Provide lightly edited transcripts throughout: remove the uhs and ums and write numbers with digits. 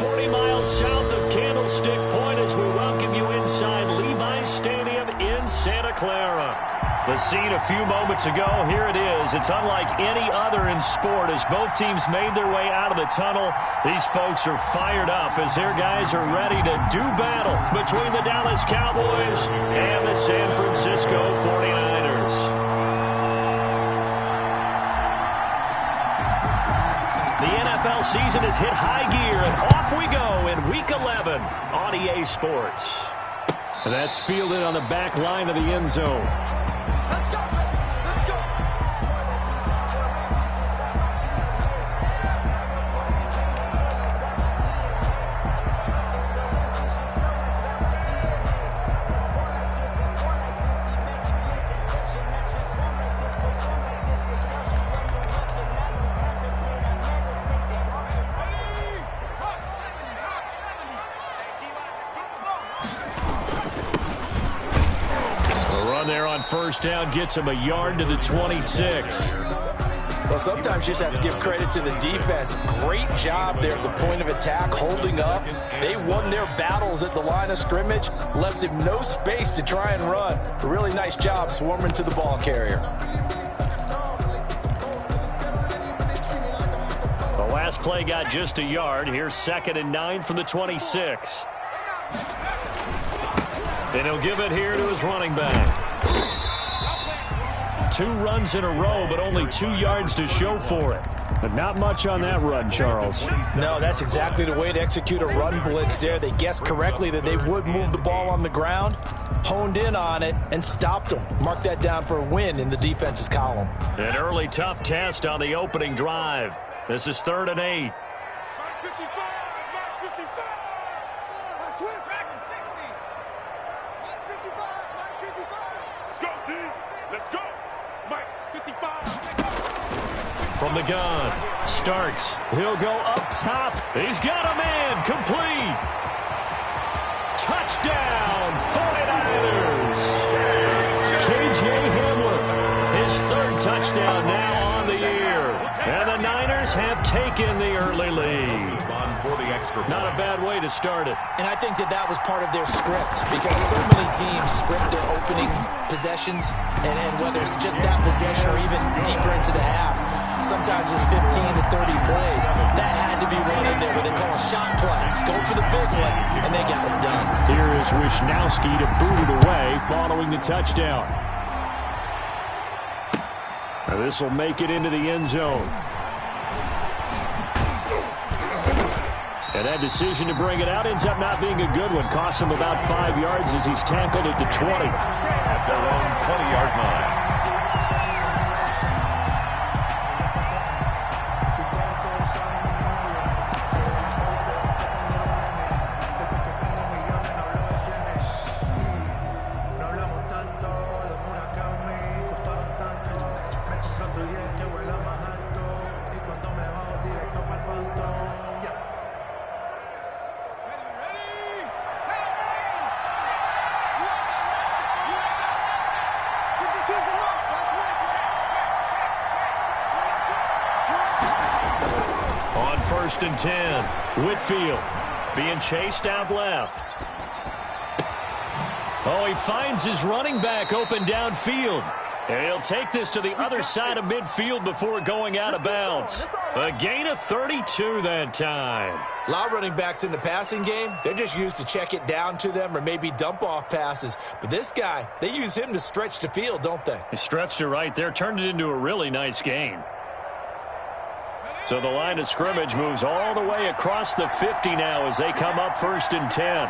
40 miles south of Candlestick Point as we welcome you inside Levi's Stadium in Santa Clara. The scene a few moments ago, here it is. It's unlike any other in sport as both teams made their way out of the tunnel. These folks are fired up as their guys are ready to do battle between the Dallas Cowboys and the San Francisco 49ers. The NFL season has hit high gear, and off we go in Week 11 on EA Sports. And that's fielded on the back line of the end zone. First down gets him a yard to the 26. Well, sometimes you just have to give credit to the defense. Great job there at the point of attack, holding up. They won their battles at the line of scrimmage, left him no space to try and run. A really nice job swarming to the ball carrier. The last play got just a yard. Here's 2nd and 9 from the 26. And he'll give it here to his running back. 2 runs in a row, but only 2 yards to show for it. But not much on that run, Charles. No, that's exactly the way to execute a run blitz there. They guessed correctly that they would move the ball on the ground, honed in on it, and stopped them. Mark that down for a win in the defense's column. An early tough test on the opening drive. This is 3rd and 8. From the gun, Starks, he'll go up top. He's got a man, complete. Touchdown, 49ers. K.J. Hamler, his 3rd touchdown now on the year. And the Niners have taken the early lead. Not a bad way to start it. And I think that was part of their script, because so many teams script their opening possessions, and whether it's just that possession or even deeper into the half, sometimes it's 15 to 30 plays. That had to be one in there where they call a shot play. Go for the big one, and they got it done. Here is Wisnowski to boot it away following the touchdown. Now this will make it into the end zone. And that decision to bring it out ends up not being a good one. Cost him about 5 yards as he's tackled at the 20. At their own 20-yard line. On 1st and 10, Whitfield being chased out left. Oh, he finds his running back open downfield. And he'll take this to the other side of midfield before going out of bounds. A gain of 32 that time. A lot of running backs in the passing game, they're just used to check it down to them or maybe dump off passes. But this guy, they use him to stretch the field, don't they? He stretched it right there, turned it into a really nice gain. So the line of scrimmage moves all the way across the 50 now as they come up 1st and 10.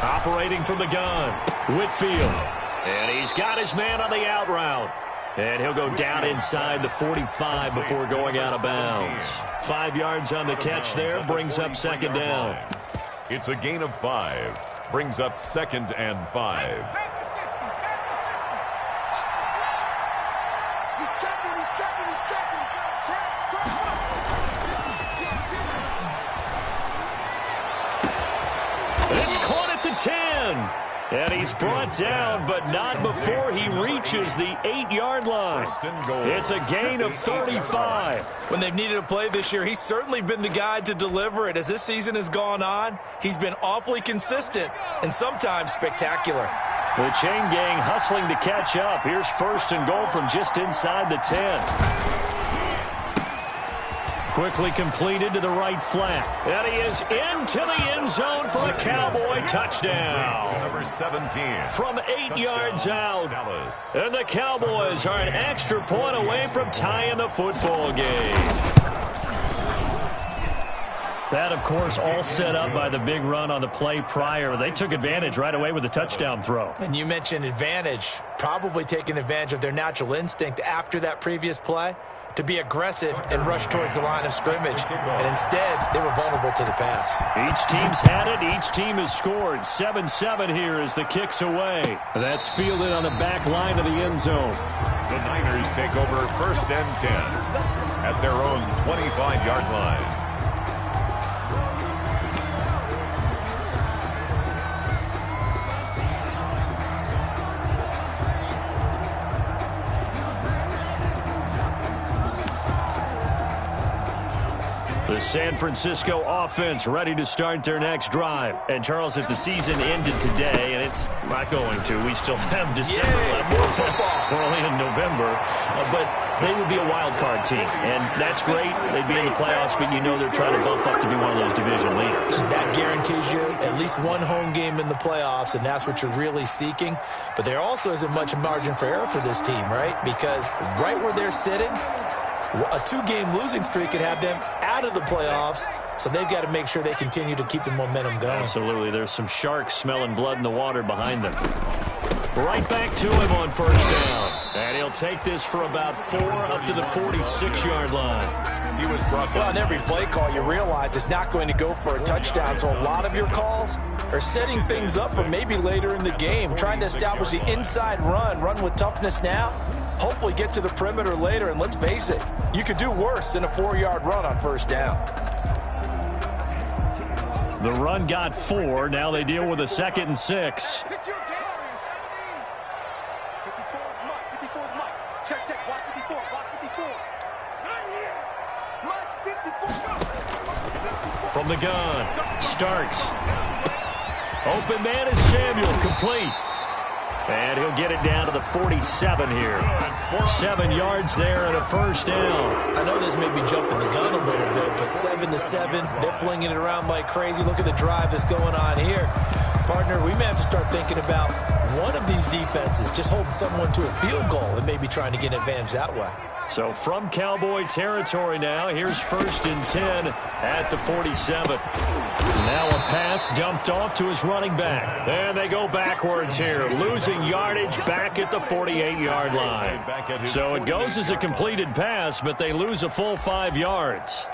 Operating from the gun, Whitfield. And he's got his man on the out route. And he'll go down inside the 45 before going out of bounds. 5 yards on the catch there, brings up 2nd down. It's a gain of 5, brings up 2nd and 5. It's caught at the 10. And he's brought down, but not before he reaches the 8-yard line. It's a gain of 35. When they've needed a play this year, he's certainly been the guy to deliver it. As this season has gone on, he's been awfully consistent and sometimes spectacular. The chain gang hustling to catch up. Here's 1st and goal from just inside the 10. Quickly completed to the right flat. And he is into the end zone for a Cowboy touchdown. Number 17. From 8 yards out. And the Cowboys are an extra point away from tying the football game. That, of course, all set up by the big run on the play prior. They took advantage right away with a touchdown throw. And you mentioned advantage, probably taking advantage of their natural instinct after that previous play to be aggressive and rush towards the line of scrimmage. And instead, they were vulnerable to the pass. Each team's had it. Each team has scored. 7-7 here as the kick's away. That's fielded on the back line of the end zone. The Niners take over 1st and 10 at their own 25-yard line. The San Francisco offense ready to start their next drive. And, Charles, if the season ended today, and it's not going to, we still have December left. We're only in November. But they would be a wild card team. And that's great. They'd be in the playoffs, but you know they're trying to bump up to be one of those division leaders. That guarantees you at least one home game in the playoffs, and that's what you're really seeking. But there also isn't much margin for error for this team, right? Because right where they're sitting, a 2-game losing streak could have them out of the playoffs, so they've got to make sure they continue to keep the momentum going. Absolutely. There's some sharks smelling blood in the water behind them. Right back to him on 1st down. And he'll take this for about 4 up to the 46-yard line. He was brought down. Well, on every play call, you realize it's not going to go for a touchdown, so a lot of your calls are setting things up for maybe later in the game, trying to establish the inside run with toughness now, hopefully get to the perimeter later, and let's face it, you could do worse than a 4-yard run on 1st down. The run got 4. Now they deal with a 2nd and 6. From the gun, Starks. Open man is Samuel, complete. And he'll get it down to the 47 here. 7 yards there and a 1st down. I know this may be jumping the gun a little bit, but 7-7, they're flinging it around like crazy. Look at the drive that's going on here. Partner, we may have to start thinking about one of these defenses just holding someone to a field goal and maybe trying to get an advantage that way. So from Cowboy territory now, here's 1st and 10 at the 47. Now a pass dumped off to his running back. And they go backwards here, losing yardage back at the 48-yard line. So it goes as a completed pass, but they lose a full 5 yards.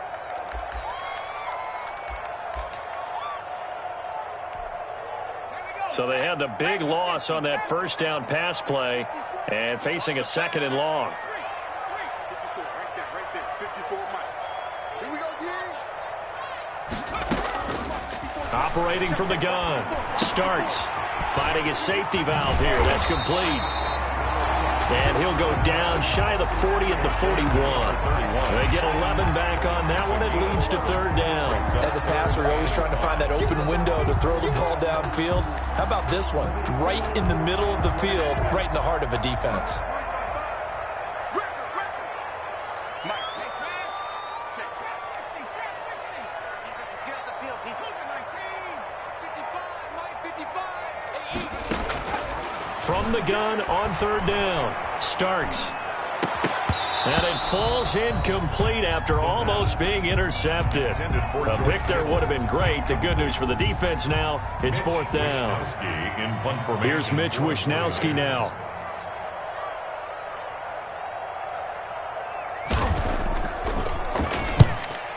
So they had the big loss on that 1st down pass play and facing a 2nd and long. Operating from the gun. Starks finding his safety valve here. That's complete. And he'll go down shy of the 40 at the 41. They get 11 back on that one. It leads to 3rd down. As a passer, you're always trying to find that open window to throw the ball downfield. How about this one? Right in the middle of the field, right in the heart of a defense. From the gun on 3rd down. Starks. And it falls incomplete after almost being intercepted. A pick there would have been great. The good news for the defense now, it's 4th down. Here's Mitch Wishnowski now.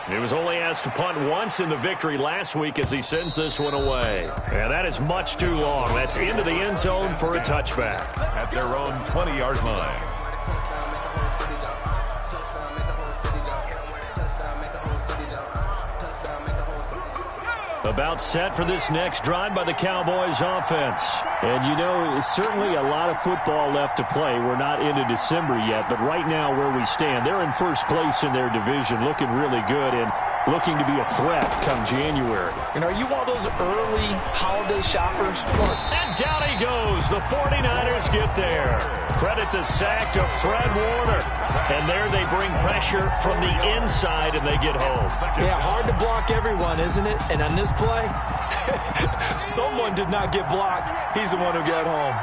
He was only asked to punt once in the victory last week as he sends this one away. And that is much too long. That's into the end zone for a touchback. At their own 20-yard line. About set for this next drive by the Cowboys offense. And, you know, certainly a lot of football left to play. We're not into December yet, but right now where we stand, they're in first place in their division, looking really good and looking to be a threat come January. And are you one of those early holiday shoppers? And down he goes. The 49ers get there. Credit the sack to Fred Warner. And there they bring pressure from the inside and they get home. Yeah, hard to block everyone, isn't it? And on this play, someone did not get blocked. He's the one who got home.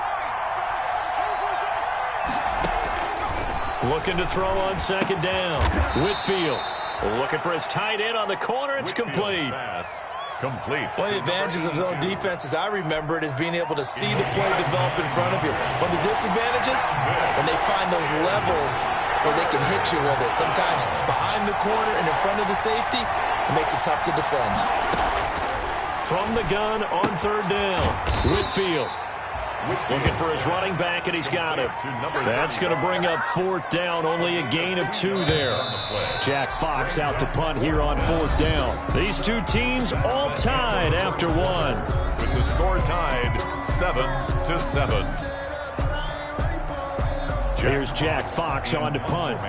Looking to throw on second down. Whitfield looking for his tight end on the corner. It's complete. Complete. One of the advantages of zone defense, as I remember it, is being able to see the play develop in front of you. One of the disadvantages, when they find those levels where they can hit you with it, sometimes behind the corner and in front of the safety, it makes it tough to defend. From the gun on third down, Whitfield looking for his running back, and he's got it. That's going to bring up fourth down, only a gain of 2 there. Jack Fox out to punt here on fourth down. These two teams all tied after 1. With the score tied 7-7. Here's Jack Fox on to punt.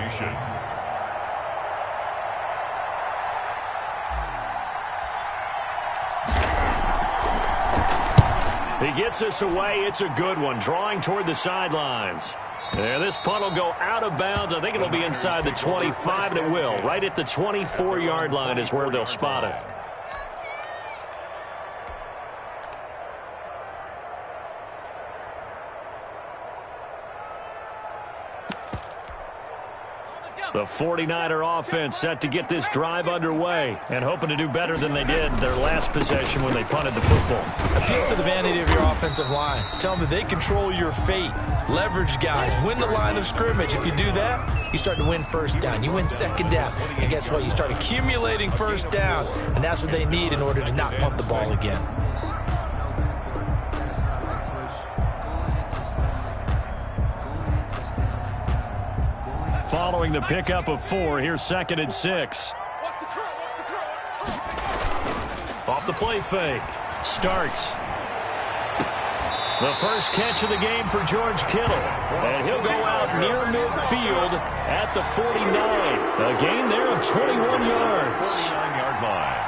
He gets us away. It's a good one. Drawing toward the sidelines. And this punt will go out of bounds. I think it'll be inside the 25, and it will. Right at the 24-yard line is where they'll spot it. The 49er offense set to get this drive underway and hoping to do better than they did their last possession when they punted the football. Appeal to the vanity of your offensive line. Tell them that they control your fate. Leverage guys. Win the line of scrimmage. If you do that, you start to win first down. You win second down. And guess what? You start accumulating first downs. And that's what they need in order to not punt the ball again. Following the pickup of 4, here's 2nd and 6. Off the play fake. Starks. The first catch of the game for George Kittle. And he'll go out near midfield at the 49. A gain there of 21 yards. 49-yard line.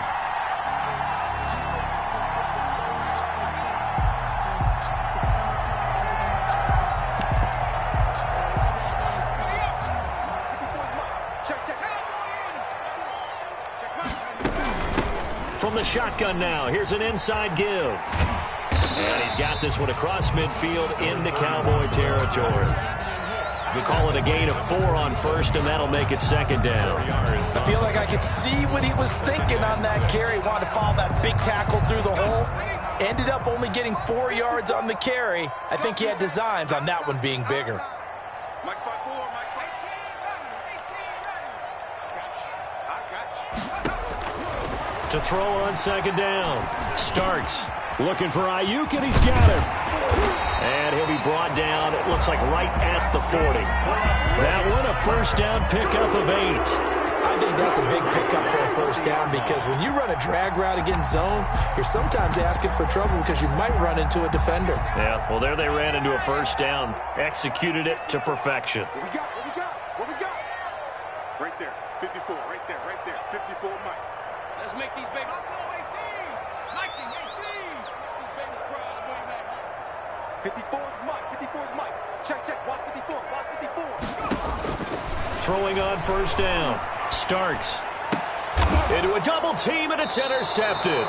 From the shotgun now, here's an inside give. And he's got this one across midfield into Cowboy territory. We call it a gain of 4 on first, and that'll make it 2nd down. I feel like I could see what he was thinking on that carry. Wanted to follow that big tackle through the hole. Ended up only getting 4 yards on the carry. I think he had designs on that one being bigger. To throw on 2nd down. Starks looking for Ayuk, and he's got him. And he'll be brought down, it looks like right at the 40. That one a first down pickup of 8. I think that's a big pickup for a first down because when you run a drag route against zone, you're sometimes asking for trouble because you might run into a defender. Yeah, well, there they ran into a first down. Executed it to perfection. What we got? Right there, 54, right there, 54, Mike. Let's make these babies. 19, 18. These babies cry out way back here. 54 is Mike. Check. Watch 54. Throwing on first down. Starks into a double team, and it's intercepted.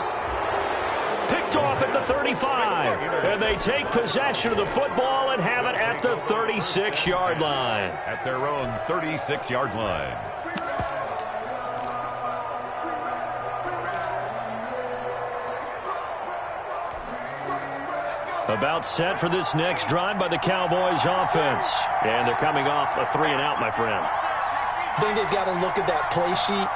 Picked off at the 35. And they take possession of the football and have it at the 36-yard line. At their own 36-yard line. About set for this next drive by the Cowboys offense. And they're coming off a 3-and-out, my friend. I think they've got to look at that play sheet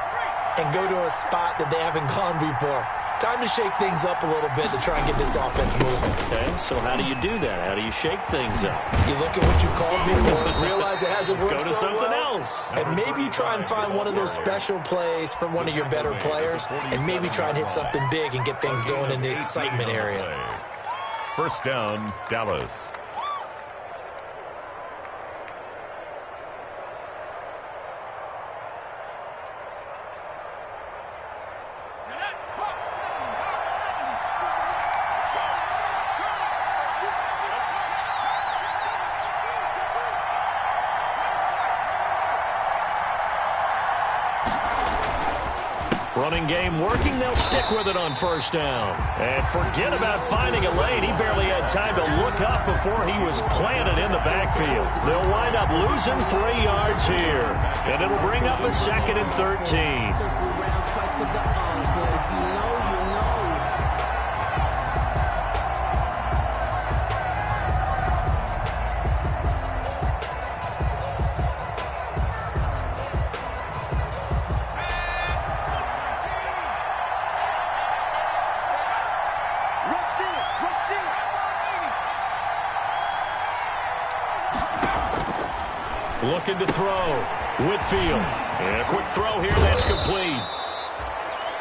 and go to a spot that they haven't gone before. time to shake things up a little bit to try and get this offense moving. Okay, so how do you do that? How do you shake things up? You look at what you called before, realize it hasn't worked Go to so something well, else. and maybe try and find one of those special plays from one of your better players, and maybe try and hit something big and get things going in the excitement area. First down, Dallas. Running game working. They'll stick with it on first down. And forget about finding a lane. He barely had time to look up before he was planted in the backfield. They'll wind up losing 3 yards here. And it'll bring up a 2nd and 13. Looking to throw. Whitfield. And a quick throw here. That's complete.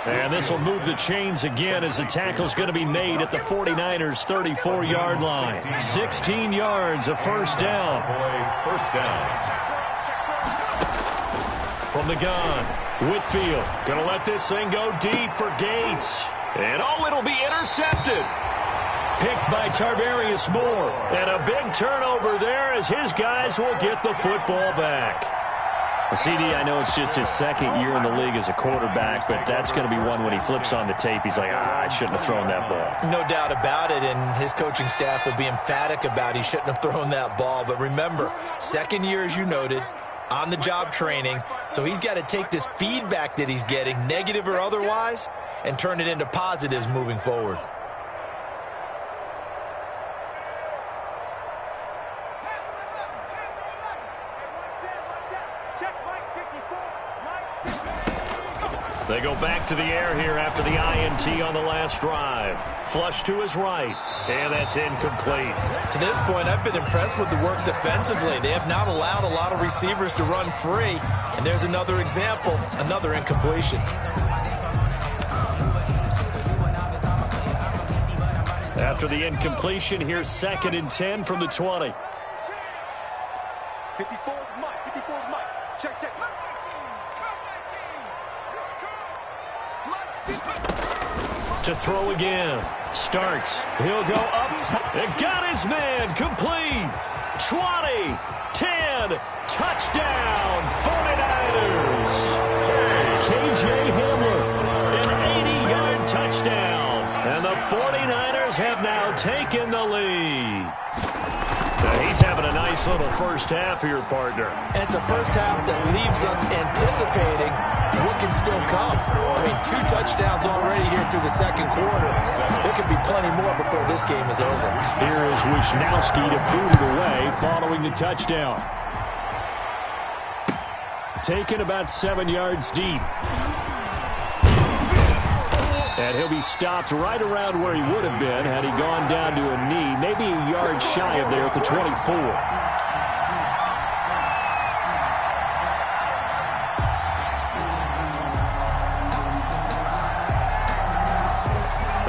And this will move the chains again as the tackle's going to be made at the 49ers' 34-yard line. 16 yards, a first down. First down. From the gun, Whitfield going to let this thing go deep for Gates. And it'll be intercepted. Picked by Tarvarius Moore. And a big turnover there as his guys will get the football back. CD, I know it's just his 2nd year in the league as a quarterback, but that's going to be one when he flips on the tape. He's like, I shouldn't have thrown that ball. No doubt about it, and his coaching staff will be emphatic about he shouldn't have thrown that ball. But remember, 2nd year, as you noted, on-the-job training, so he's got to take this feedback that he's getting, negative or otherwise, and turn it into positives moving forward. They go back to the air here after the INT on the last drive. Flush to his right, and that's incomplete. To this point, I've been impressed with the work defensively. They have not allowed a lot of receivers to run free, and there's another example, another incompletion. After the incompletion, here's 2nd and 10 from the 20. 54 is Mike. 54 is Mike. Check, check. To throw again. Starks. He'll go up. And got his man. Complete. 20. 10. Touchdown. 49ers. KJ Hamler. An 80-yard touchdown. And the 49ers have now taken the lead. He's having a nice little first half here, partner. And it's a first half that leaves us anticipating what can still come. I mean, 2 touchdowns already here through the 2nd quarter. There could be plenty more before this game is over. Here is Wisnowski to boot it away following the touchdown. Taken about 7 yards deep. And he'll be stopped right around where he would have been had he gone down to a knee, maybe a yard shy of there at the 24.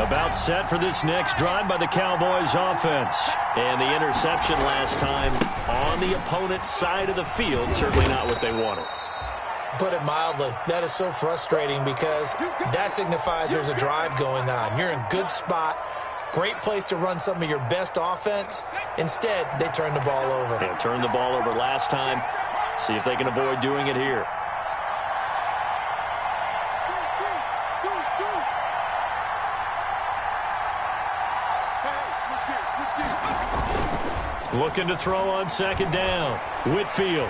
About set for this next drive by the Cowboys offense. And the interception last time on the opponent's side of the field, certainly not what they wanted. Put it mildly, that is so frustrating because that signifies there's a drive going on. You're in good spot, great place to run some of your best offense. Instead, they turn the ball over. Yeah, turned the ball over last time. See if they can avoid doing it here. Looking to throw on 2nd down. Whitfield.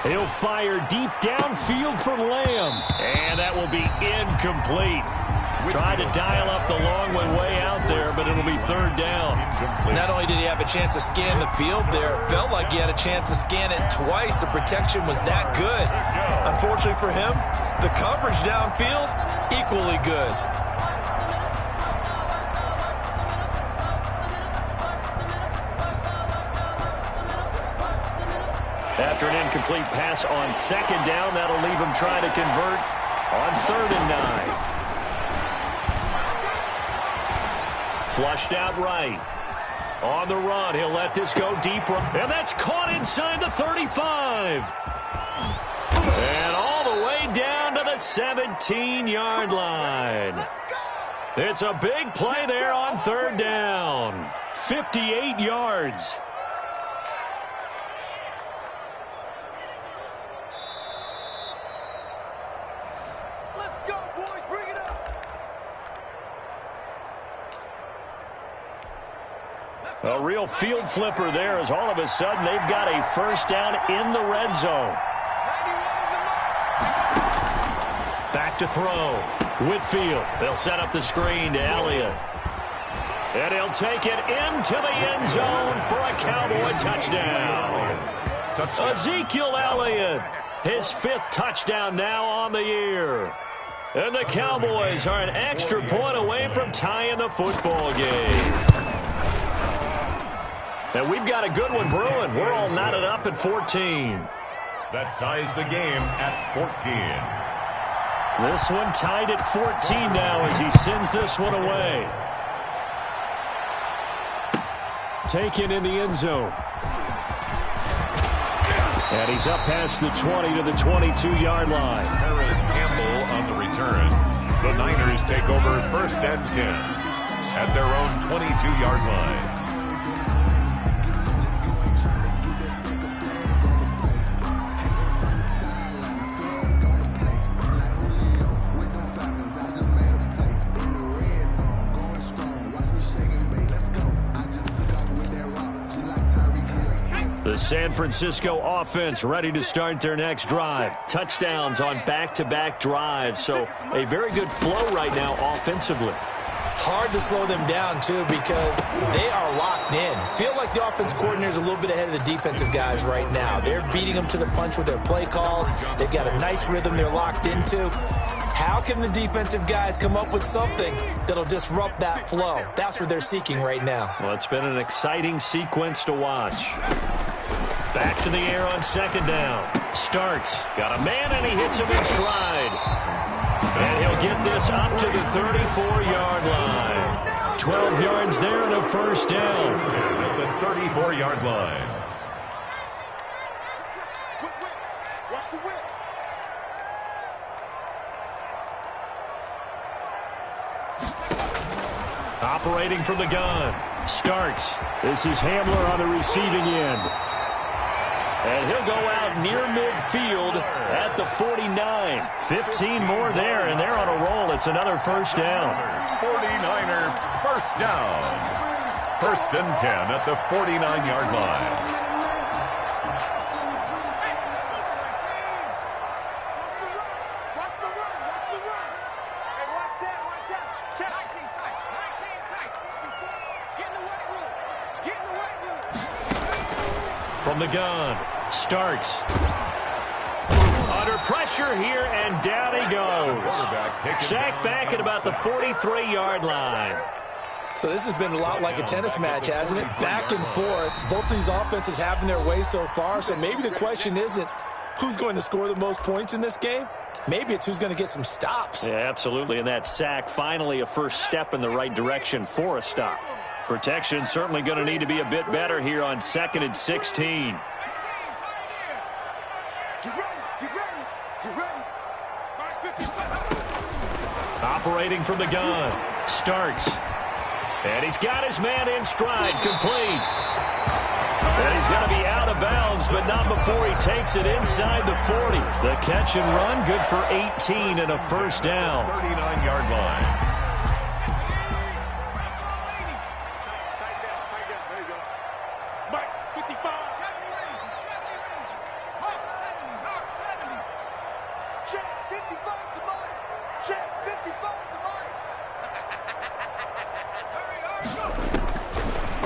He'll fire deep downfield for Lamb. And that will be incomplete. Tried to dial up the long way out there, but it'll be 3rd down. Not only did he have a chance to scan the field there, it felt like he had a chance to scan it twice. The protection was that good. unfortunately for him, the coverage downfield, equally good. After an incomplete pass on second down, that'll leave him trying to convert on 3rd and 9. Flushed out right. On the run, he'll let this go deep. And that's caught inside the 35. And all the way down to the 17-yard line. It's a big play there on 3rd down. 58 yards. A real field flipper there as all of a sudden they've got a first down in the red zone. Back to throw. Whitfield. They'll set up the screen to Elliott. And he'll take it into the end zone for a Cowboy touchdown. Ezekiel Elliott, his 5th touchdown now on the year. And the Cowboys are an extra point away from tying the football game. And we've got a good one brewing. We're all knotted up at 14. That ties the game at 14. This one tied at 14 now as he sends this one away. Taken in the end zone. And he's up past the 20 to the 22-yard line. Harris Campbell on the return. The Niners take over 1st and 10 at their own 22-yard line. The San Francisco offense ready to start their next drive. Touchdowns on back-to-back drives, so a very good flow right now offensively. Hard to slow them down, too, because they are locked in. Feel like the offense coordinator is a little bit ahead of the defensive guys right now. They're beating them to the punch with their play calls. They've got a nice rhythm they're locked into. How can the defensive guys come up with something that'll disrupt that flow? That's what they're seeking right now. Well, it's been an exciting sequence to watch. Back to the air on 2nd down. Starks. Got a man, and he hits him in stride. And he'll get this up to the 34-yard line. 12 yards there and a first down. At the 34-yard line. Watch the whip. Operating from the gun. Starks. This is Hamler on the receiving end. And he'll go out near midfield at the 49. 15 more there, and they're on a roll. It's another first down. 49er first down. 1st and 10 at the 49-yard line. Watch the run. Hey, watch that. Check. 19 tight. Get in the weight room. From the gun, Starks. Under pressure here, and down he goes. Sacked back at about the 43-yard line. So this has been a lot like a tennis match, hasn't it? Back and forth. Both of these offenses having their way so far. So maybe the question isn't who's going to score the most points in this game. Maybe it's who's going to get some stops. Yeah, absolutely. And that sack, finally a first step in the right direction for a stop. Protection certainly going to need to be a bit better here on 2nd and 16. Operating from the gun, Starks. And he's got his man in stride, complete. And he's going to be out of bounds, but not before he takes it inside the 40. The catch and run, good for 18 and a first down. 39-yard line. Mike, 55. Check 55 to Mike. Check 55 to Mike.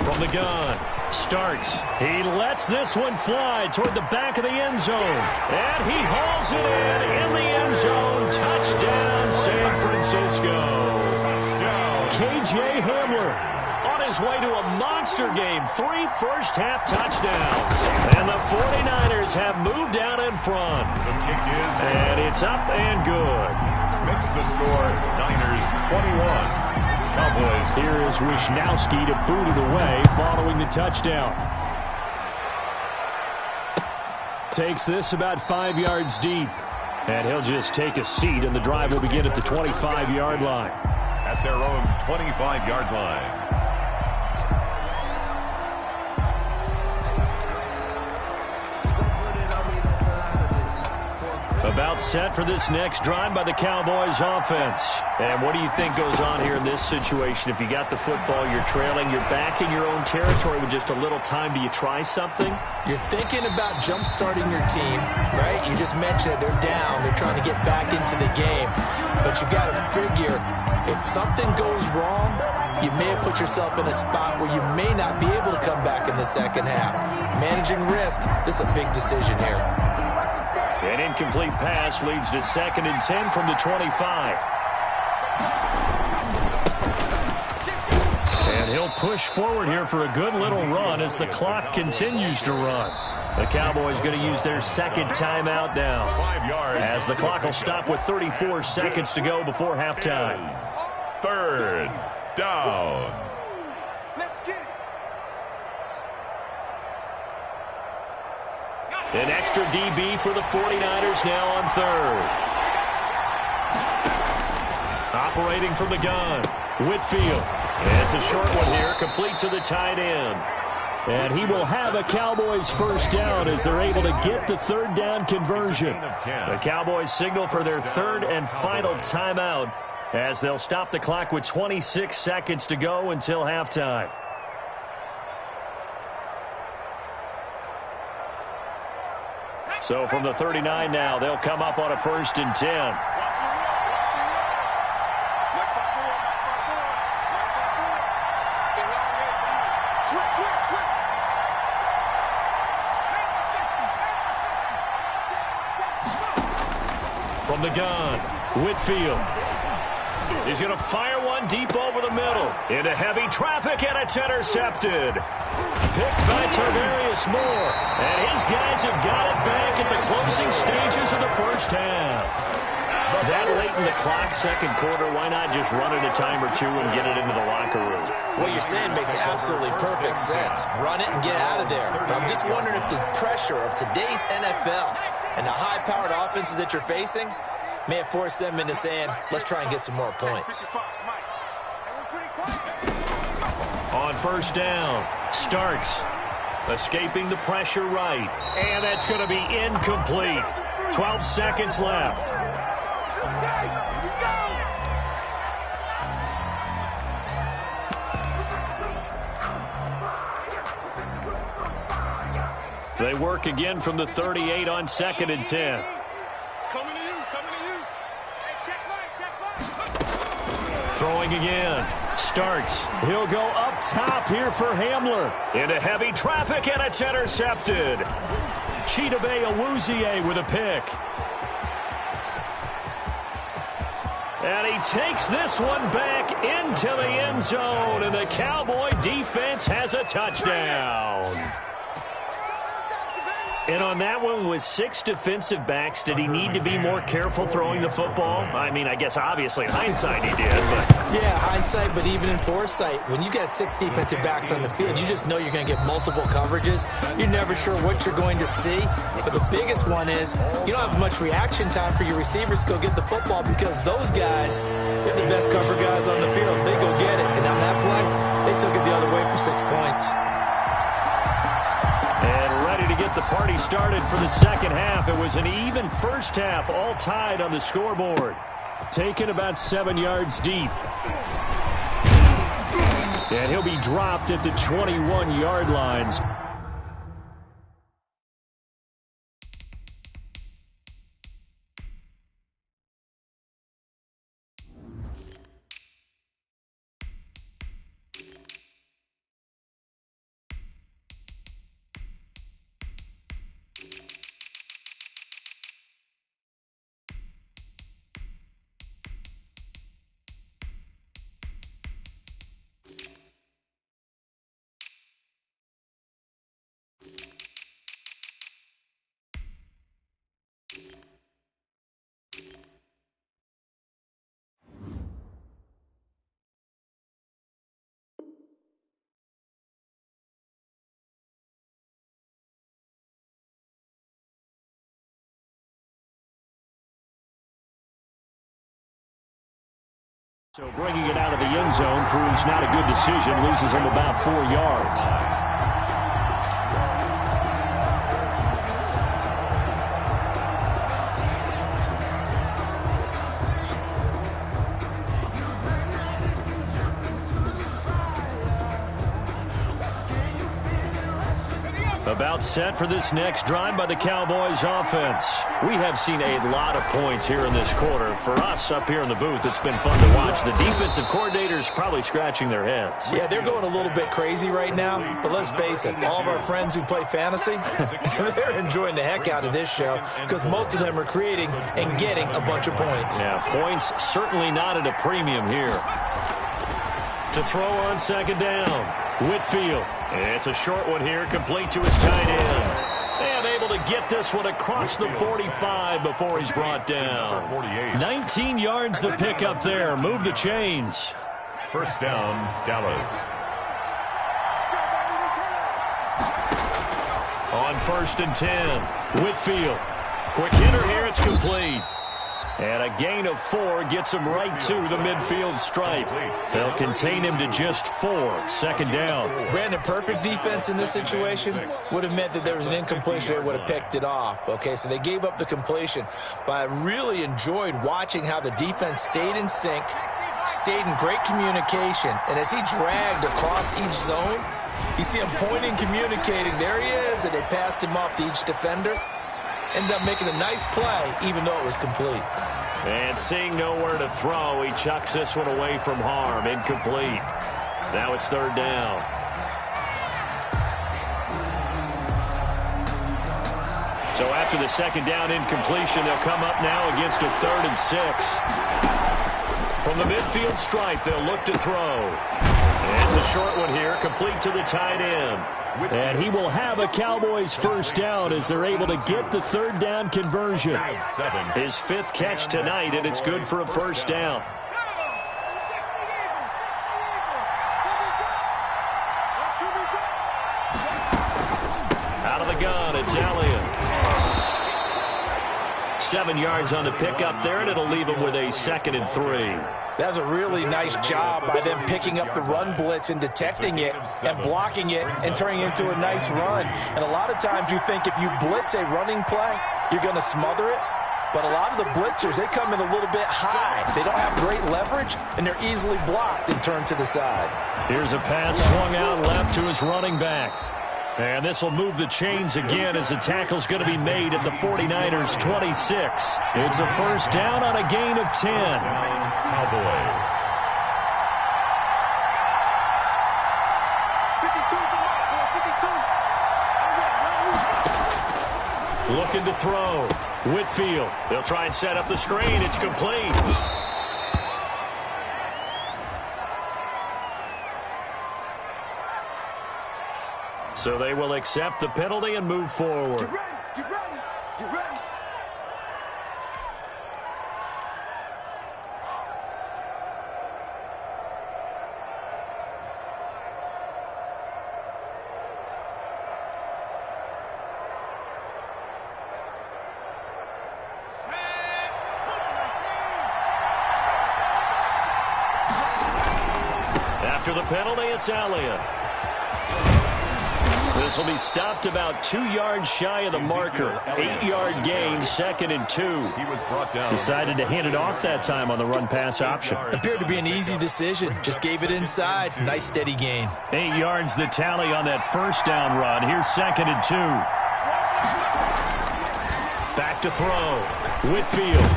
From the gun, Starks. He lets this one fly toward the back of the end zone. And he hauls it in the end zone. Touchdown, San Francisco. K.J. Hamler on his way to a monster game. 3 first-half touchdowns. And the 49ers have moved out in front. The kick is and it's up and good. Makes the score Niners 21. Cowboys. Here is Wishnowski to boot it away following the touchdown. Takes this about 5 yards deep. And he'll just take a seat, and the drive will begin at the 25-yard line. At their own 25-yard line. About set for this next drive by the Cowboys offense. And what do you think goes on here in this situation? If you got the football, you're trailing, you're back in your own territory with just a little time. Do you try something? You're thinking about jump-starting your team, right? You just mentioned it. They're down. They're trying to get back into the game. But you got to figure, if something goes wrong, you may have put yourself in a spot where you may not be able to come back in the second half. Managing risk, this is a big decision here. An incomplete pass leads to 2nd and 10 from the 25. And he'll push forward here for a good little run as the clock continues to run. The Cowboys going to use their 2nd timeout now, 5 yards. as the clock will stop with 34 seconds to go before halftime. 3rd down. Let's get it. An extra DB for the 49ers now on 3rd. Operating from the gun, Whitfield. And it's a short one here, complete to the tight end. And he will have a Cowboys first down as they're able to get the 3rd down conversion. The Cowboys signal for their 3rd and final timeout as they'll stop the clock with 26 seconds to go until halftime. So from the 39 now, they'll come up on a 1st and 10. From the gun, Whitfield. He's going to fire one deep over the middle. Into heavy traffic, and it's intercepted. Picked by Tarvarius Moore. And his guys have got it back at the closing stages of the first half. That late in the clock, 2nd quarter, why not just run it a time or two and get it into the locker room? What you're saying makes absolutely perfect sense. Run it and get out of there. But I'm just wondering if the pressure of today's NFL and the high-powered offenses that you're facing may have forced them into saying, let's try and get some more points. On 1st down, Starks escaping the pressure right. And that's going to be incomplete. 12 seconds left. They work again from the 38 on 2nd and 10. Coming to you. Hey, check right. Throwing again. Starks. He'll go up top here for Hamler. Into heavy traffic, and it's intercepted. Chidobe Awuzie with a pick. And he takes this one back into the end zone, and the Cowboy defense has a touchdown. And on that one, with 6 defensive backs, did he need to be more careful throwing the football? I mean, I guess obviously in hindsight he did, but... Yeah, hindsight, but even in foresight, when you got 6 defensive backs on the field, you just know you're going to get multiple coverages. You're never sure what you're going to see. But the biggest one is you don't have much reaction time for your receivers to go get the football because those guys, they're the best cover guys on the field. They go get it. And on that play, they took it the other way for 6 points. To get the party started for the second half. It was an even first half, all tied on the scoreboard. Taken about 7 yards deep. And he'll be dropped at the 21-yard lines. So bringing it out of the end zone proves not a good decision. Loses him about 4 yards. About set for this next drive by the Cowboys offense. We have seen a lot of points here in this quarter. For us up here in the booth, it's been fun to watch. The defensive coordinators probably scratching their heads. Yeah, they're going a little bit crazy right now, but let's face it, all of our friends who play fantasy, they're enjoying the heck out of this show because most of them are creating and getting a bunch of points. Yeah, points certainly not at a premium here. To throw on second down, Whitfield. It's a short one here, complete to his tight end. And able to get this one across the 45 before he's brought down. 19 yards to pick up there. Move the chains. First down, Dallas. On 1st and 10, Whitfield. Quick hitter here, it's complete. And a gain of 4 gets him right to the midfield stripe. They'll contain him to just 4. Second down. Brandon, perfect defense in this situation would have meant that there was an incompletion that would have picked it off. Okay, so they gave up the completion. But I really enjoyed watching how the defense stayed in sync, stayed in great communication. And as he dragged across each zone, you see him pointing, communicating. There he is, and they passed him off to each defender. Ended up making a nice play, even though it was complete. And seeing nowhere to throw, he chucks this one away from harm. Incomplete. Now it's third down. So after the second down incompletion, they'll come up now against a 3rd and 6. From the midfield stripe, they'll look to throw. And it's a short one here, complete to the tight end. And he will have a Cowboys first down as they're able to get the 3rd down conversion. His 5th catch tonight, and it's good for a first down. Out of the gun, it's Elliott. 7 yards on the pickup there, and it'll leave him with a 2nd and 3. That's a really nice job by them picking up the run blitz and detecting it and blocking it and turning it into a nice run. And a lot of times you think if you blitz a running play, you're going to smother it. But a lot of the blitzers, they come in a little bit high. They don't have great leverage, and they're easily blocked and turned to the side. Here's a pass swung out left to his running back. And this will move the chains again as the tackle's going to be made at the 49ers' 26. It's a first down on a gain of 10. Cowboys. 52. Looking to throw. Whitfield. They'll try and set up the screen. It's complete. So they will accept the penalty and move forward. Get ready, get ready, get ready. After the penalty, it's Elliott. This will be stopped about 2 yards shy of the marker. 8-yard gain, 2nd and 2. He was brought down. Decided to hand it off that time on the run-pass option. Appeared to be an easy decision. Just gave it inside. Nice steady gain. 8 yards the tally on that first down run. Here's 2nd and 2. Back to throw. Whitfield.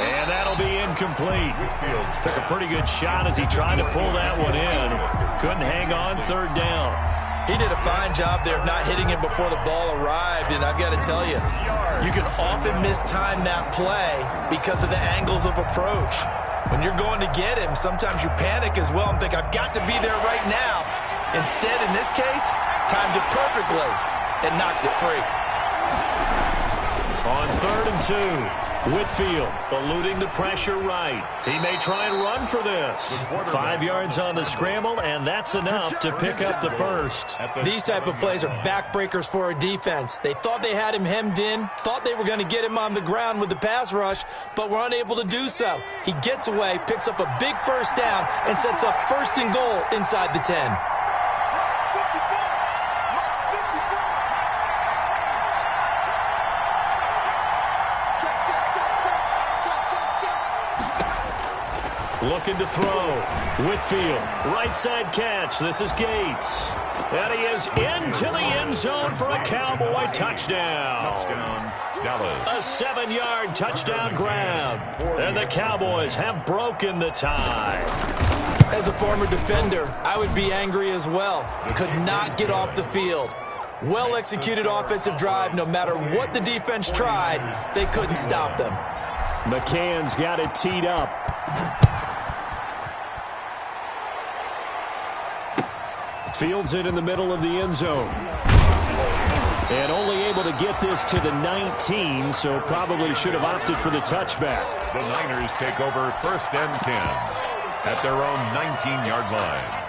And that'll be incomplete. Whitfield Took a pretty good shot as he tried to pull that one in. Couldn't hang on, third down. He did a fine job there of not hitting him before the ball arrived, and I've got to tell you, you can often mistime that play because of the angles of approach. When you're going to get him, sometimes you panic as well and think, I've got to be there right now. Instead, in this case, timed it perfectly and knocked it free. On 3rd and 2. Whitfield eluding the pressure right. He may try and run for this. 5 yards on the scramble, and that's enough to pick up the first. These type of plays are backbreakers for a defense. They thought they had him hemmed in, thought they were going to get him on the ground with the pass rush, but were unable to do so. He gets away, picks up a big first down, and sets up 1st and goal inside the 10. Looking to throw. Whitfield, right side catch. This is Gates. And he is into the end zone for a Cowboy touchdown. Dallas. A 7-yard touchdown grab. And the Cowboys have broken the tie. As a former defender, I would be angry as well. Could not get off the field. Well-executed offensive drive. No matter what the defense tried, they couldn't stop them. McCann's got it teed up. Fields it in the middle of the end zone. And only able to get this to the 19, so probably should have opted for the touchback. The Niners take over 1st and 10 at their own 19-yard line.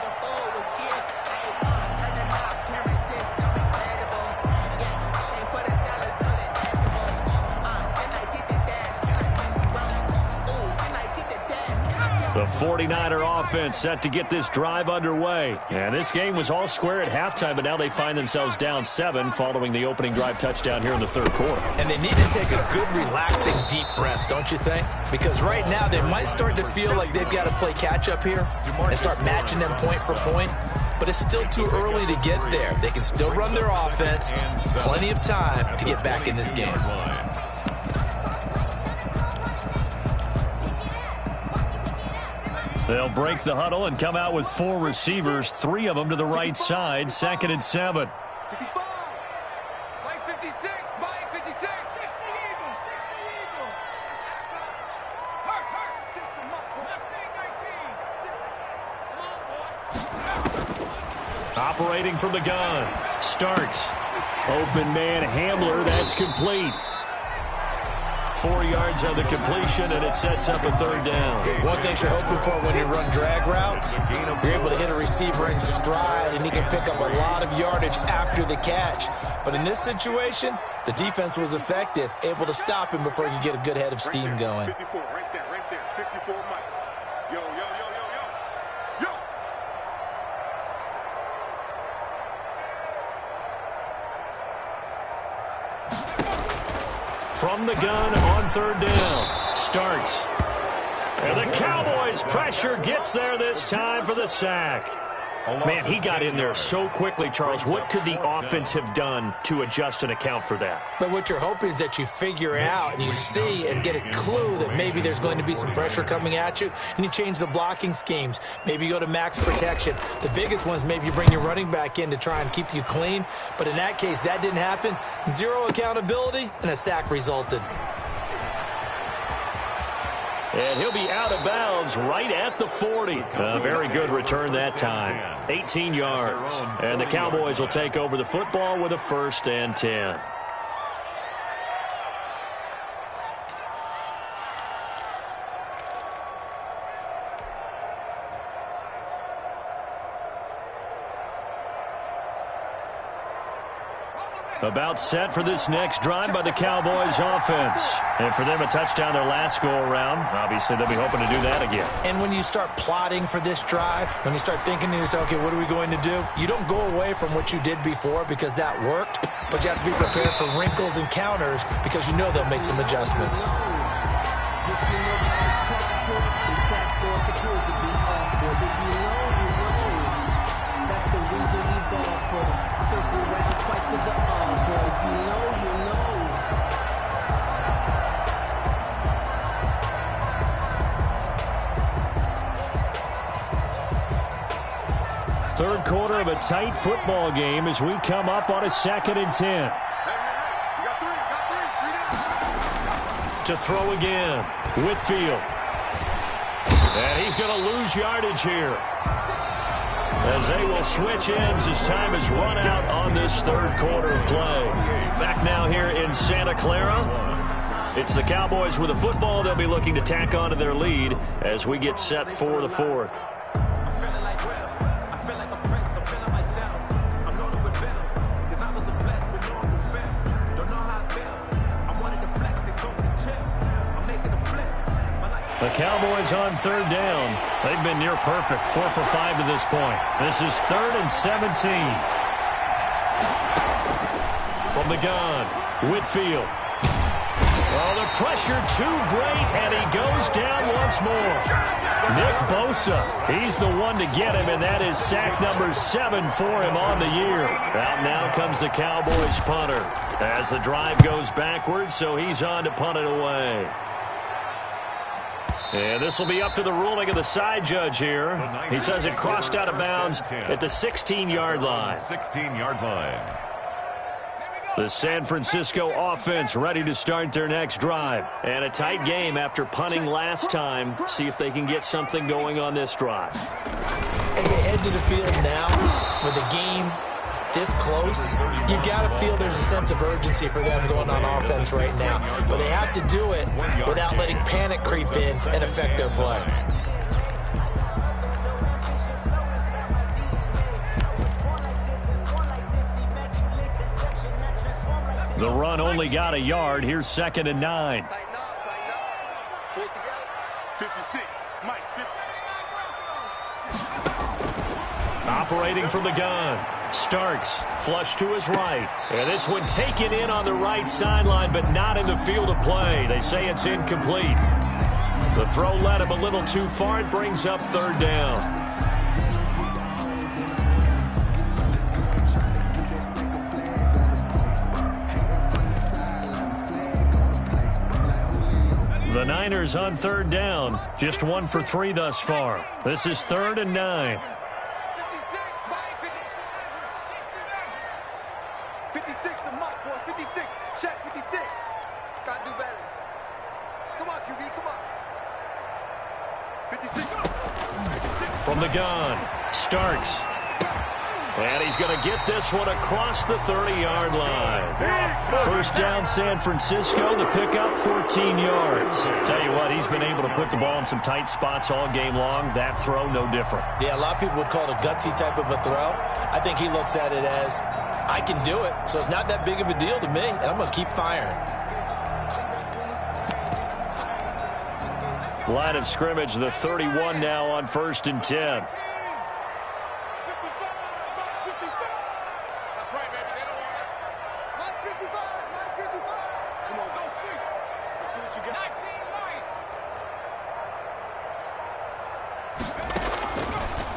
The 49er offense set to get this drive underway. And this game was all square at halftime, but now they find themselves down 7 following the opening drive touchdown here in the 3rd quarter. And they need to take a good, relaxing, deep breath, don't you think? Because right now they might start to feel like they've got to play catch-up here and start matching them point for point. But it's still too early to get there. They can still run their offense. Plenty of time to get back in this game. They'll break the huddle and come out with 4 receivers, 3 of them to the right side, 2nd and 7. 55. Mike 56. Mike 56. 60 Eagles. 60 Eagles. Hurt. 60 Mike. Left 19. Come on, boy. Operating from the gun. Starks. Open man Hamler. That's complete. 4 yards on the completion, and it sets up a 3rd down. One thing you're hoping for when you run drag routes, you're able to hit a receiver in stride, and he can pick up a lot of yardage after the catch. But in this situation, the defense was effective, able to stop him before he could get a good head of steam going. 54, right there. 54, Mike. Yo. From the gun on 3rd down. Starks. And the Cowboys' pressure gets there this time for the sack. Man, he got in there so quickly, Charles. What could the offense have done to adjust and account for that? But what you're hoping is that you figure out and you see and get a clue that maybe there's going to be some pressure coming at you, and you change the blocking schemes. Maybe you go to max protection. The biggest one is maybe you bring your running back in to try and keep you clean. But in that case, that didn't happen. 0 accountability, and a sack resulted. And he'll be out of bounds right at the 40. A very good return that time. 18 yards. And the Cowboys will take over the football with a 1st and 10. About set for this next drive by the Cowboys offense. And for them, a touchdown their last go-around. Obviously, they'll be hoping to do that again. And when you start plotting for this drive, when you start thinking to yourself, okay, what are we going to do? You don't go away from what you did before because that worked, but you have to be prepared for wrinkles and counters because you know they'll make some adjustments. Third quarter of a tight football game as we come up on a 2nd and 10. To throw again. Whitfield. And he's going to lose yardage here, as they will switch ends as time is run out on this 3rd quarter of play. Back now here in Santa Clara. It's the Cowboys with the football. They'll be looking to tack on to their lead as we get set for the fourth. The Cowboys on third down. They've been near perfect, 4 for 5 to this point. This is 3rd and 17. From the gun, Whitfield. Oh, the pressure too great, and he goes down once more. Nick Bosa, he's the one to get him, and that is sack number 7 for him on the year. Out now comes the Cowboys punter as the drive goes backwards, so he's on to punt it away. And this will be up to the ruling of the side judge here. He says it crossed out of bounds at the 16-yard line. 16-yard line. The San Francisco offense ready to start their next drive. And a tight game after punting last time. See if they can get something going on this drive. As they head to the field now, with the game this close, you got to feel there's a sense of urgency for them going on offense right now. But they have to do it without letting panic creep in and affect their play. The run only got a yard. Here's 2nd and 9. Tighten up, tighten up. Pull it together. 56. Mike, 50. Operating from the gun. Starks, flush to his right. And this one taken in on the right sideline, but not in the field of play. They say it's incomplete. The throw led him a little too far. It brings up 3rd down. The Niners on 3rd down. Just 1 for 3 thus far. This is 3rd and 9. 56, the mark, boy. 56. Check, 56. Gotta do better. Come on, QB, come on. 56. From the gun, Starks. And he's going to get this one across the 30-yard line. 1st down, San Francisco. The pickup, 14 yards. Tell you what, he's been able to put the ball in some tight spots all game long. That throw, no different. Yeah, a lot of people would call it a gutsy type of a throw. I think he looks at it as, I can do it, so it's not that big of a deal to me, and I'm going to keep firing. Line of scrimmage, the 31 now on 1st and 10.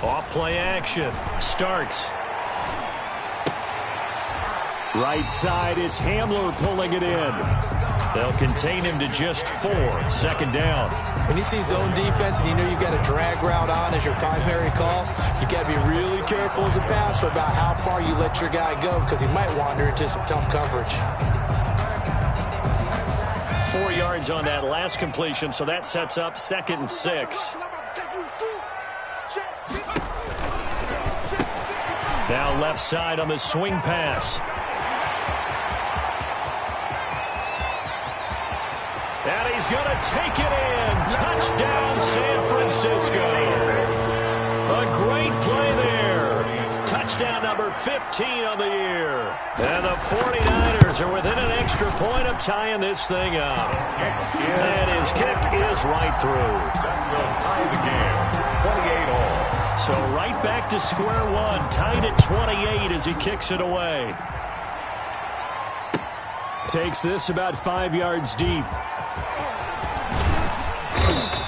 Off-play action. Starks. Right side, it's Hamler pulling it in. They'll contain him to just 4. 2nd down. When you see zone defense and you know you've got a drag route on as your primary call, you've got to be really careful as a passer about how far you let your guy go because he might wander into some tough coverage. 4 yards on that last completion, so that sets up 2nd and 6. Now left side on the swing pass. And he's going to take it in. Touchdown, San Francisco. A great play there. Touchdown number 15 on the year. And the 49ers are within an extra point of tying this thing up. And his kick is right through. Will tie the game. 28 all. So right back to square one. Tied at 28 as he kicks it away. Takes this about 5 yards deep.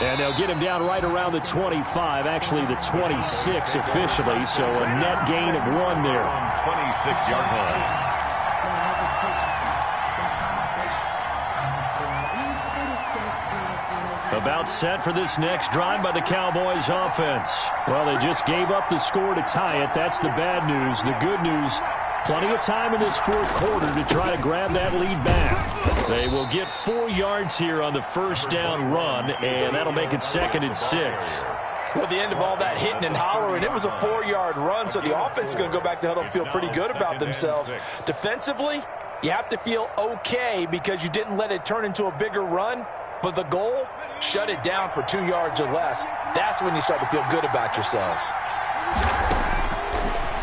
And they'll get him down right around the 25, actually the 26 officially, so a net gain of 1 there. 26-yard line. About set for this next drive by the Cowboys offense. Well, they just gave up the score to tie it. That's the bad news. The good news, plenty of time in this 4th quarter to try to grab that lead back. They will get 4 yards here on the 1st down run, and that'll make it 2nd and 6. Well, at the end of all that hitting and hollering, it was a 4-yard run, so the offense is going to go back to huddle and feel pretty good about themselves. Defensively, You have to feel okay because you didn't let it turn into a bigger run, but the goal, shut it down for 2 yards or less. That's when you start to feel good about yourselves.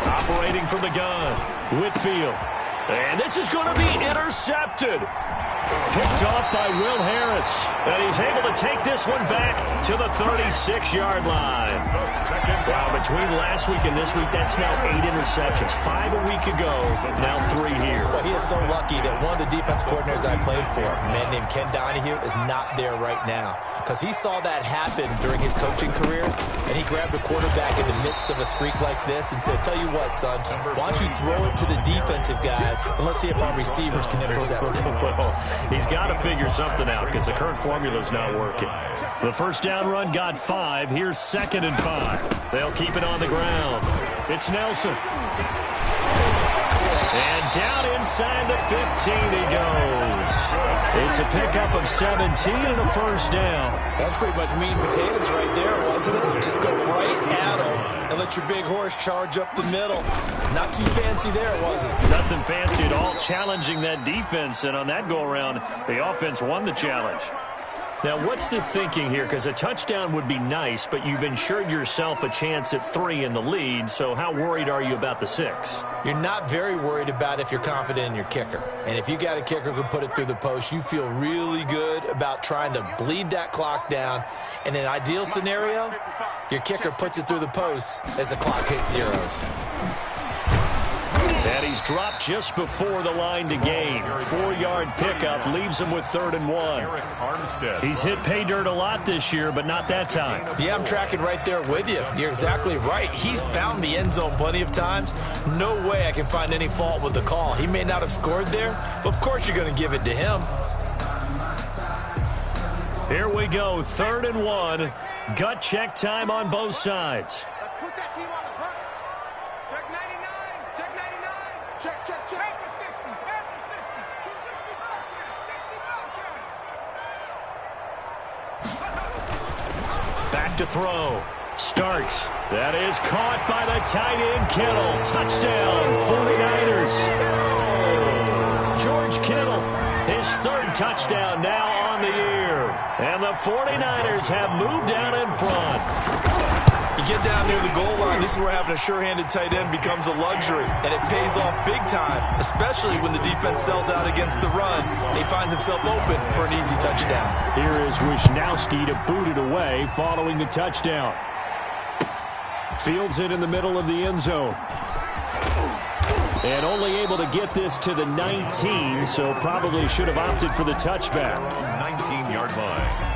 Operating from the gun, Whitfield. And this is going to be intercepted. Picked off by Will Harris. And he's able to take this one back to the 36-yard line. Wow, between last week and this week, that's now 8 interceptions. 5 a week ago, now 3 here. Well, he is so lucky that one of the defense coordinators I played for, a man named Ken Donahue, is not there right now. Because he saw that happen during his coaching career, and he grabbed a quarterback in the midst of a streak like this and said, tell you what, son, why don't you throw it to the defensive guys, and let's see if our receivers can intercept it. Well, he's got to figure something out because the current formula's not working. The first down run got 5. Here's 2nd and 5. They'll keep it on the ground. It's Nelson. And down inside the 15 he goes. It's a pickup of 17 and a first down. That's pretty much meat and potatoes right there, wasn't it? Just go right at them and let your big horse charge up the middle. Not too fancy there, was it? Nothing fancy at all, challenging that defense. And on that go-around, the offense won the challenge. Now, what's the thinking here? Because a touchdown would be nice, but you've ensured yourself a chance at 3 in the lead, so how worried are you about the 6? You're not very worried about if you're confident in your kicker. And if you got a kicker who can put it through the post, you feel really good about trying to bleed that clock down. In an ideal scenario, your kicker puts it through the post as the clock hits zeros. And he's dropped just before the line to gain. 4-yard pickup leaves him with 3rd and 1. He's hit pay dirt a lot this year, but not that time. Yeah, I'm tracking right there with you. You're exactly right. He's found the end zone plenty of times. No way I can find any fault with the call. He may not have scored there, but of course you're going to give it to him. Here we go, 3rd and 1. Gut check time on both sides. Let's put that team on the hook. Check 99. Check 99. Check, check, check. Back to 60. Back to 60. 260 back here. 60 back here. Back to throw. Starks. That is caught by the tight end, Kittle. Touchdown, 49ers. George Kittle, his 3rd touchdown now on the year. And the 49ers have moved out in front. You get down near the goal line, this is where having a sure-handed tight end becomes a luxury, and it pays off big time, especially when the defense sells out against the run, and he finds himself open for an easy touchdown. Here is Wisnowski to boot it away following the touchdown. Fields it in the middle of the end zone. And only able to get this to the 19, so probably should have opted for the touchback. 19-yard line.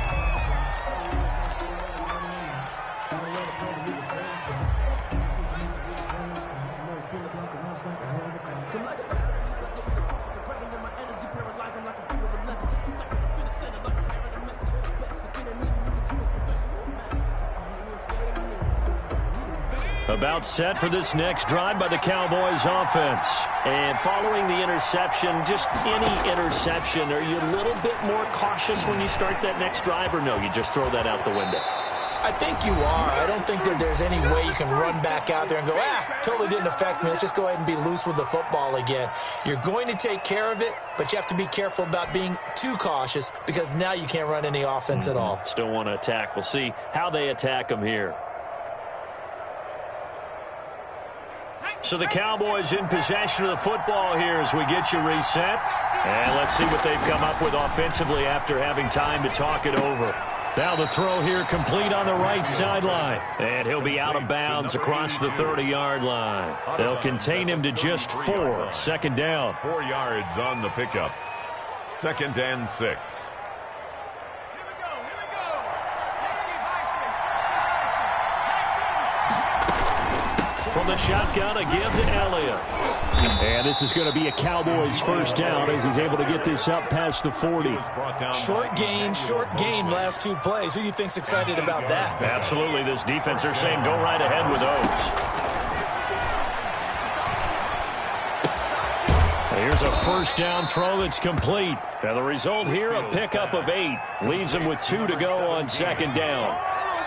About set for this next drive by the Cowboys offense. And following the interception, just any interception, are you a little bit more cautious when you start that next drive, or no, you just throw that out the window? I think you are. I don't think that there's any way you can run back out there and go, totally didn't affect me. Let's just go ahead and be loose with the football again. You're going to take care of it, but you have to be careful about being too cautious because now you can't run any offense at all. Still want to attack. We'll see how they attack them here. So the Cowboys in possession of the football here as we get you reset. And let's see what they've come up with offensively after having time to talk it over. Now the throw here complete on the right sideline. And he'll be out of bounds across the 30-yard line. They'll contain him to just 4. 2nd down. 4 yards on the pickup. 2nd and 6. From the shotgun, a give to Elliott. And this is going to be a Cowboys first down as he's able to get this up past the 40. Short gain, last 2 plays. Who do you think's excited about that? Absolutely. This defense, they're saying go right ahead with those. Here's a first down throw that's complete. And the result here, a pickup of 8. Leaves him with 2 to go on 2nd down.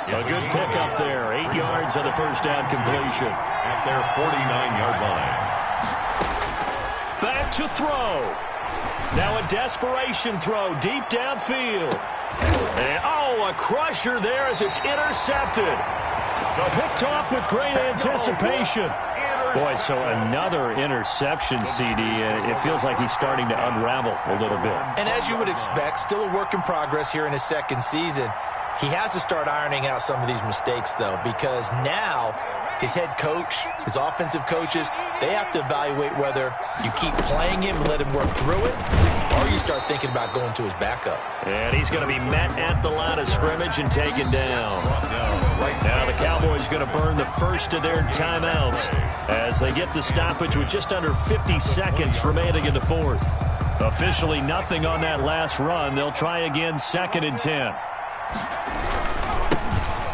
A good pickup there. 8 yards on the first down completion. At their 49-yard line. Back to throw. Now a desperation throw deep downfield. And, a crusher there as it's intercepted. Picked off with great anticipation. Boy, so another interception, CD, and it feels like he's starting to unravel a little bit. And as you would expect, still a work in progress here in his second season. He has to start ironing out some of these mistakes, though, because now his head coach, his offensive coaches, they have to evaluate whether you keep playing him and let him work through it, or you start thinking about going to his backup. And he's going to be met at the line of scrimmage and taken down. Now the Cowboys going to burn the first of their timeouts as they get the stoppage with just under 50 seconds remaining in the fourth. Officially nothing on that last run. They'll try again 2nd and 10.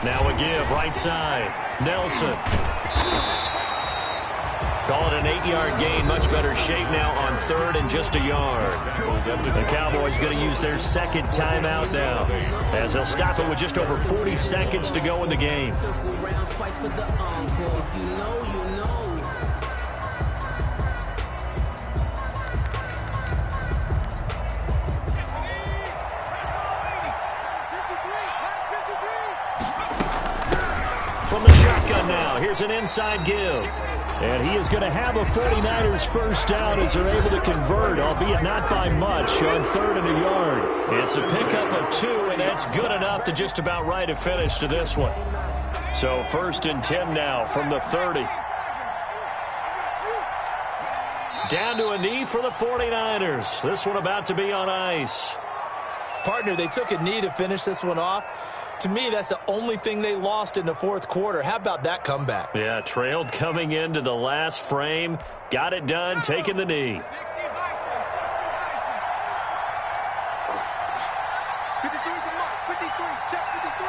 Now a give right side. Nelson. Call it an 8-yard gain. Much better shape now on 3rd and just a yard. The Cowboys going to use their second timeout now as they'll stop it with just over 40 seconds to go in the game. From the shotgun now, here's an inside give. And he is going to have a 49ers first down as they're able to convert, albeit not by much, on 3rd and a yard. It's a pickup of 2, and that's good enough to just about write a finish to this one. So 1st and 10 now from the 30. Down to a knee for the 49ers. This one about to be on ice. Partner, they took a knee to finish this one off. To me, that's the only thing they lost in the fourth quarter. How about that comeback? Yeah, trailed coming into the last frame. Got it done, taking the knee. 53, check 53.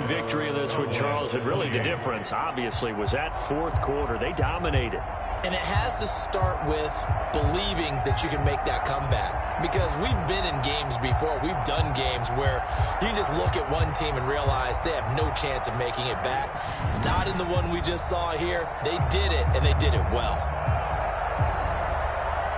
Victory in this one, Charles, and really the difference, obviously, was that fourth quarter. They dominated. And it has to start with believing that you can make that comeback. Because we've been in games before. We've done games where you just look at one team and realize they have no chance of making it back. Not in the one we just saw here. They did it, and they did it well.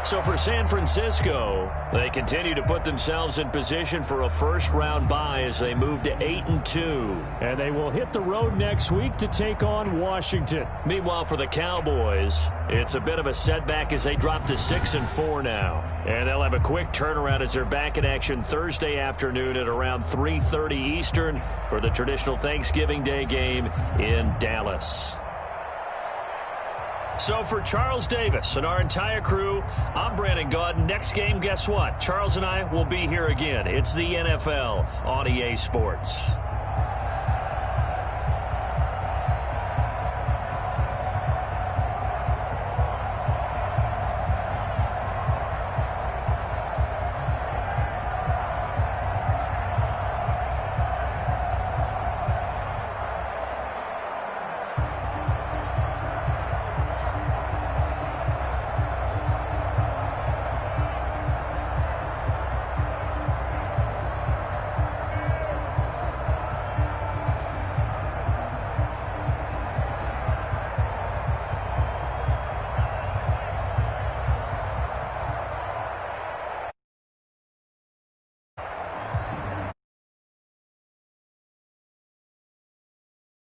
So for San Francisco, they continue to put themselves in position for a first-round bye as they move to 8-2. And they will hit the road next week to take on Washington. Meanwhile, for the Cowboys, it's a bit of a setback as they drop to 6-4 now. And they'll have a quick turnaround as they're back in action Thursday afternoon at around 3:30 Eastern for the traditional Thanksgiving Day game in Dallas. So for Charles Davis and our entire crew, I'm Brandon Gaudin. Next game, guess what? Charles and I will be here again. It's the NFL on EA Sports.